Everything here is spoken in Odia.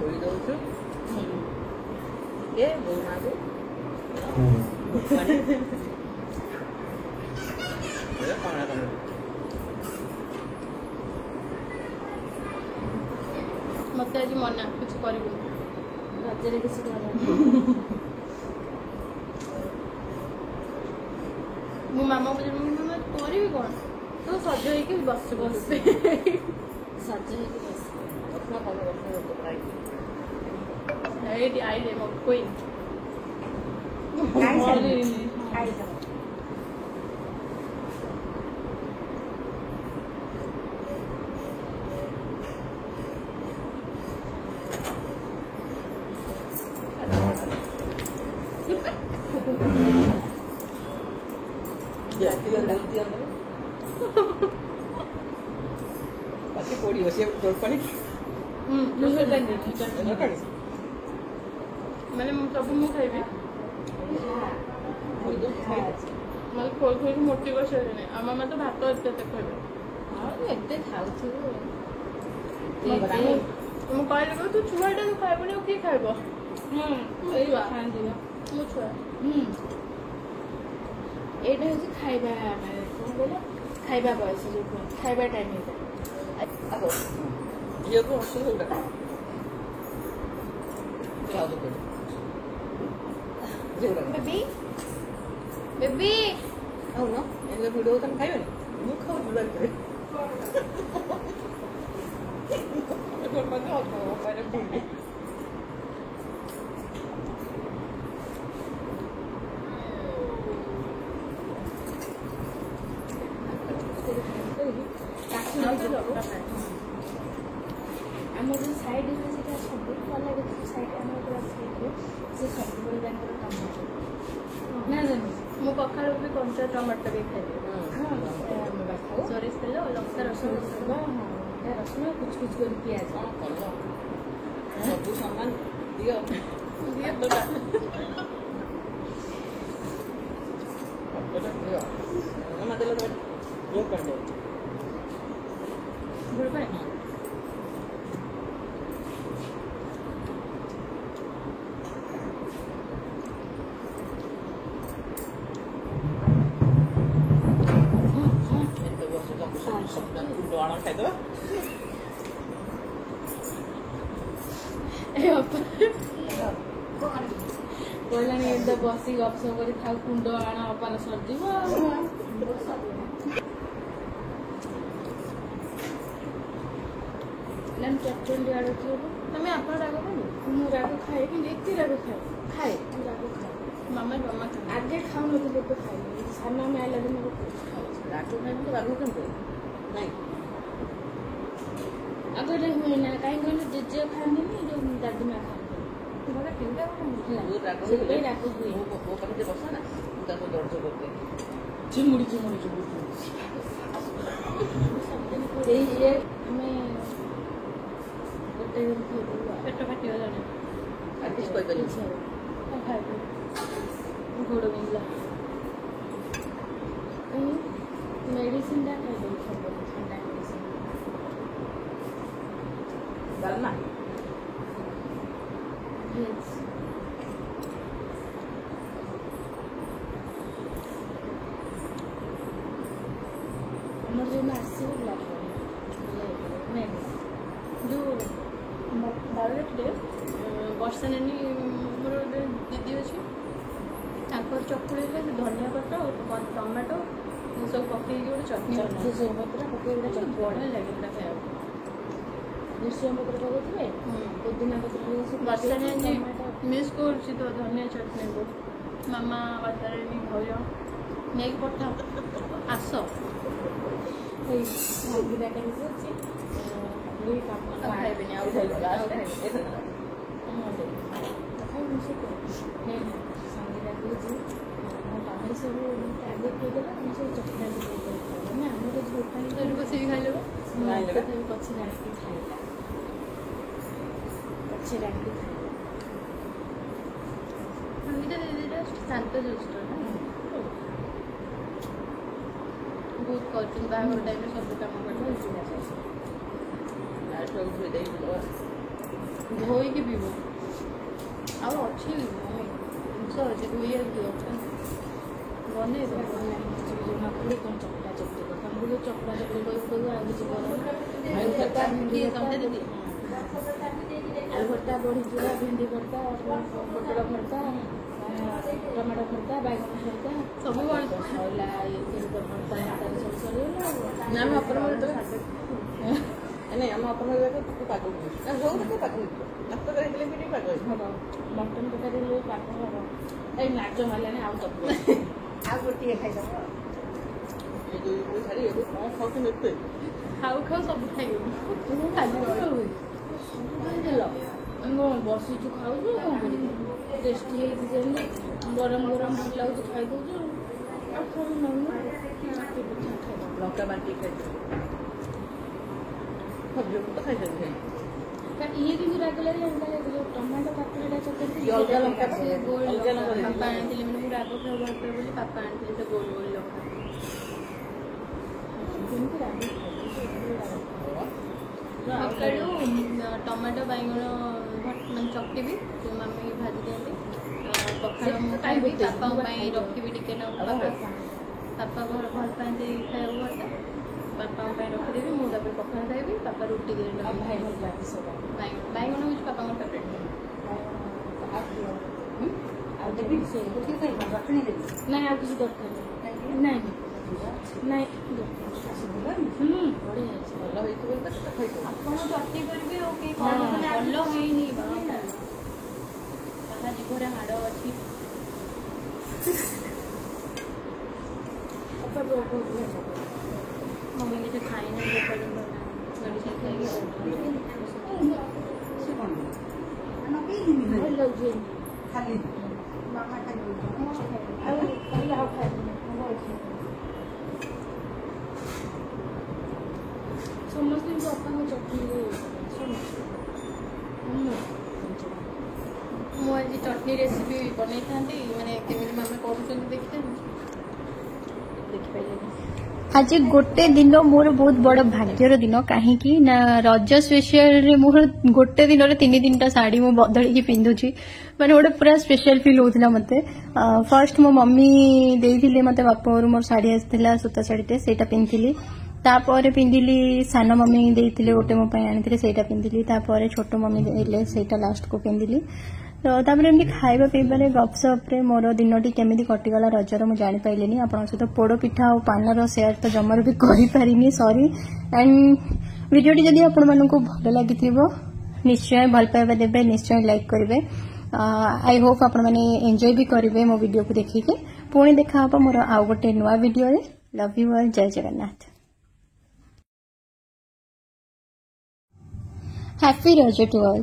ଖୋଳି ଦେଉଛୁ ଏ ବୋଉ ମାଆକୁ କମଳା କମଳା ମତେ ଆଜି ମନା କିଛି କରିବୁନି ରଜରେ କିଛି କରନି ମୋ ମାମା କରିବି କଣ ତୁ ସଜ ହେଇକି ବସିବୁ ସଜ ହେଇକି ବସ ଏଇଠି ଆଇଲେ ମୋ କୁଇନ୍ ଖାଇଦବ ପାଟି ପୋଡ଼ିବ ସିଏ ତୋର ପାଣି ମାନେ ସବୁ ମୁଁ ଖାଇବି ମାନେ ଖୋଳି ଖୋଳିକି ମୋଟି ବସେଇଲେଣି ଆମ ମାମା ତ ଭାତ ଏତେ ଖାଇବେ ଏତେ ଖାଉଥିବୁ ମୁଁ କହିଲି ତୁ ଛୁଆଟା ତୁ ଖାଇବୁନି ଆଉ କିଏ ଖାଇବ ଏଇଟା ମୁଁ ଛୁଆ ହଉଛି ଖାଇବା ମାନେ କଣ କହିଲ ଖାଇବା ବୟସ ଯୋଉ ଖାଇବା ଟାଇମ୍ ଏଇଟା ଝିଅକୁ ହସୁ ଗୁଡ଼ା ବେବି ବେବି ଖାଉନ ଏମିତି ଭିଡ଼ିଓ ତମେ ଖାଇବନି ମୁଁ ଖାଉଛି ବାড়িতে ଆମର ଯେଉଁ ସାଇଡ଼୍ ସେଟା ସବୁ ଭଲ ଲାଗେ ସାଇଡ଼୍ ଆମର ପୁରା ସାଇଡ଼୍ରେ ସେ ସବୁବେଳେ ତାଙ୍କର କାମ ନା ଜାଣି ମୁଁ ପଖାଳ ବି କଞ୍ଚା ଟମାଟୋ ବି ଖାଇବି ସୋରିଷ ତେଲ ଲଙ୍କା ରସୁଣ ରସୁଣ କୁଚ କୁଚ କରି ପିଆଜ ସବୁ ସମାନ ଦିଅ ଖାଇଦବା କହିଲାଣି ଏମିତି ବସି ଗପସପ କରି ଖାଉ କୁଣ୍ଡ ଆଣ ଅପାର ସରିଯିବ ଚଟଣି ଆଡ଼ୁ ତମେ ଆପଣ ରାଗ ଖାଇବ ମୁଁ ରାଗ ଖାଏ କିନ୍ତୁ ଏତେ ରାଗ ଖାଏ ମୁଁ ରାଗ ଖାଏ ମାମା ଜମା ଆଗେ ଖାଉନଥିଲି ଏବେ ଖାଇଲି ସାନ ଆମେ ଆଇଲା ଦିନ ରାଗ ଖାଇବି ରାଗ କେମିତି ନାଇଁ ଆଗରେ ହୁଏନା କାହିଁକି କହିଲେ ଜେଜେ ଖାଆନ୍ତିନି ଯୋଉ ଦାଦିମା ଖାଆନ୍ତି ରାଗ ହୁଏ ମୋ ପାଖରେ ବସା ନା ମୁଁ ତାକୁ ଦର୍ଜ କରିଦିଏ ଚିମୁଡ଼ି ସେଇ ଇଏ ଆମେ ଗୋଟେ ଦିନ ଖାଇଦେବୁ ପେଟ କାଟିଗଲାଣି ଆଉ କିଛି କହିପାରିବି ଖାଇବୁ ଗୋଡ଼ ବିନ୍ଧିଲା ମେଡ଼ିସିନଟା ଖାଇଦେବୁ ସବୁବେଳେ ଥଣ୍ଡା ମେଡ଼ିସିନ ଡାଲମା ଆମର ଯେଉଁ ଆସିବ ଯେଉଁ ବାରଗେଟରେ ବର୍ଷା ନାନୀ ମୋର ଗୋଟେ ଦିଦି ଅଛି ତାଙ୍କର ଚକୁଳି ହେଲେ ସେ ଧନିଆ ପତ୍ର ଟମାଟୋ ସବୁ ପକେଇକି ଗୋଟେ ଚଟଣି ପତ୍ର ପକେଇକି ଗୋଟେ ବଢ଼ିଆ ଲାଗେ ସେଟା ଖାଇବାକୁ ଭୃଷଙ୍ଗ ପତ୍ର ପକାଉଥିବେ ପୁଦିନା ପତ୍ର ବର୍ଷା ନାନୀ ମିସ୍ କରୁଛି ତ ଧନିଆ ଚଟଣିକୁ ମାମା ବାତାରାଣୀ ଭାଉଜ ନେଇକି ପଠାଅ ଆସ ଭାଗିଟା କରିକି ଅଛି ଖାଇବେନି ଆଉ ଖାଇବେନି ଆଉ ଖାଇବେନି ସଙ୍ଗୀତା କହୁଛି ତମେ ସବୁ ଆଗେ ଖାଇଦେଲା ତମେ ସବୁ ଚଟଣା ନା ଆମର ଝୋଳ ପାଣି ବସିକି ଖାଇଲେ ପଛରେ ଆଣିକି ଖାଇଲା ପଛରେ ଆଣିକି ଖାଇଲା ଦିଦିଟା ଶାନ୍ତ ଦୁଷ୍ଟ ନା ବହୁତ କରୁଛନ୍ତି ବାହାଘର ଟାଇମରେ ସବୁ କାମ କରୁଛନ୍ତି ଧୋଇ ଦେଇକି ଧୋଇକି ପିଇବ। ଆଉ ଅଛି ଜିନିଷ ଅଛି ଧୋଇବାକୁ ଅଛନ୍ତି ବନେଇ ଦେବ। ନକଲି କ'ଣ ଚକଟା ଚକଟି କର ତମକୁ ଯେଉଁ ଚକଟା ଚକଟି କହିବୁ ଆଉ କିଛି କର ଆଳୁ ଭର୍ତ୍ତା ତମେ ଦିଦି ଆଳୁ ଭର୍ତ୍ତା ବଢ଼ିଚୁରା ଭେଣ୍ଡି ଭର୍ତ୍ତା ପୋଟଳ ଭର୍ତ୍ତା ଟମାଟୋ ଭର୍ତ୍ତା ବାଇଗଣ ଭର୍ତ୍ତା ସବୁ ସରିଲା ଭର୍ତ୍ତା ଭର୍ତ୍ତାରେ ସବୁ ସରିଗଲା। ନା ଆମେ ଅପର ନାଇଁ ଆମ ଅପର ତାକୁ ପାଗ ହୁଏ ନା ହଉ ତାକୁ ପାଗ ହେଇଯିବ ଭାତ ହେଇଥିଲେ ବି ଟିକେ ପାଗ ହେଇଯିବ। ମଟନ୍ ତରକାରୀ ହେଲେ ପାଗ ହବ। ଏଇ ନାଚ ମାରିଲାଣି ଆଉ ଦବ ଆଉ ଗୋଟିଏ ଖାଇଦବ। ଏ ଦୁଇ ଛାଡ଼ି ଏବେ କ'ଣ ଖାଉଛନ୍ତି ଏତେ ଖାଉ ଖାଉ ସବୁ ଖାଇବୁ ଖାଲି ଦେଲ ଆମେ କ'ଣ ବସିଛୁ ଖାଉଛୁ କ'ଣ କରିବୁ ଟେଷ୍ଟି ହେଇଛି ଯେମିତି ଗରମ ଗରମ ଭଲ ଲାଗୁଛି ଖାଇଦେଉଛୁ ଆଉ ଖାଉ ନଉନୁ ଲଙ୍କା ବାଟି ଖାଇଦେବେ ସବ୍ଜକୁ ତ ଖାଇଦେବେ। ଇଏ କିନ୍ତୁ ରାଗ ଲାଗେ ଯୋଉ ଟମାଟୋ କାକୁଡ଼ିଟା ଚକଟି ଅଲଗା ଲଙ୍କା ସେ ଗୋଲ ଅଲଗା ଲଙ୍କା ଲଙ୍କା ବାପା ଆଣିଥିଲେ ମାନେ ମୁଁ ରାଗ ଖାଇବାକୁ ଭଲ ପାଏ ବୋଲି ବାପା ଆଣିଥିଲେ ସେ ଗୋଲ ଗୋଲ ଲଙ୍କା। ଯେମିତି ରାଗ ସକାଳୁ ଟମାଟୋ ବାଇଗଣ ମାନେ ଚକଟିବି ସେ ମାମି ଭାଜି ଦିଅନ୍ତି। ପଖାଳ ମୁଁ ଖାଇବି ବାପାଙ୍କ ପାଇଁ ରଖିବି ଟିକେ ବାପା ଭଲ ପାଆନ୍ତି ଖାଇବାକୁ ଭର୍ତ୍ତା ବାପାଙ୍କ ପାଇଁ ରଖିଦେବି ମୁଁ ତାପରେ ପଖାଳ ଖାଇବି ବାପା ରୁଟି ଦେଇ ବାଇଗଣ ହେଉଛି ବାପାଙ୍କର ଫେଭରେଟ୍। ଆଉ ଦେବି ସେ ରଖଣି ଦେବି ନାଇଁ ଆଉ କିଛି ଦରକାର ନାଇଁ ନାଇଁ ବଢ଼ିଆ ଅଛି ଭଲ ହେଇଥିବ ତ ସେଟା ଖାଇଦେବ। ଆପଣ ଚଟନି କରିବେ ଆଉ କେହି ଭଲ ହେଇନି କାହା ଜିଭରେ ହାଡ଼ ଅଛି। ମମି କିଛି ଖାଇନି ମେଡ଼ିସିନ ଖାଇକି ଭଲ ଲାଗୁଛି ଖାଲି ଆଉ ଖାଲି ଆଉ ଖାଇବି ସମସ୍ତଙ୍କୁ ବାପାଙ୍କ ଚଟଣି ମୁଁ ଆଜି ଚଟନି ରେସିପି ବନେଇଥାନ୍ତି ମାନେ କେମିତି ମାମା କରୁଛନ୍ତି ଦେଖିଥାନ୍ତି ଦେଖିପାରିଲେନି। आज गोटे दिन मोर बहुत बड़ भाग्यर दिन कहीं ना रज स्पेशल मोर गोटे दिन 3-3टा साड़ी मु बदली पिंधुची माने गोटे पूरा स्पेशल फील होता मते। फर्स्ट मो मम्मी देइथिले मते बापर मोर साड़ी आसला सूता साड़ीटे सेटा पिंधिली तापर पिंधिली सान मम्मी देइथिले गोटे मो पई आनिथिले सेटा पिंधिली तापर छोटो मम्मी देले सेटा लास्ट को पिंधिली तो तापर एमती खाइबा पीबारे गपसप रे मोर दिनटी केमिति कटिगला रजर मु जानि पाइलेनी आपन सहित पोड़ पिठा और पानर शेयर तो जमार भी करि पारिनी सॉरी एंड वीडियोटी जदि आपण मानकु भलो लागिथिबो निश्चय भल पाइबा देबे निश्चय लाइक करिवे आई होप आपण माने एन्जॉय भी करिवे मो वीडियो को देखिके पुणी देखा हबो मोर आउ गोटे नुवा वीडियो रे लव यू ऑल जय जगन्नाथ हैप्पी रज टू ऑल।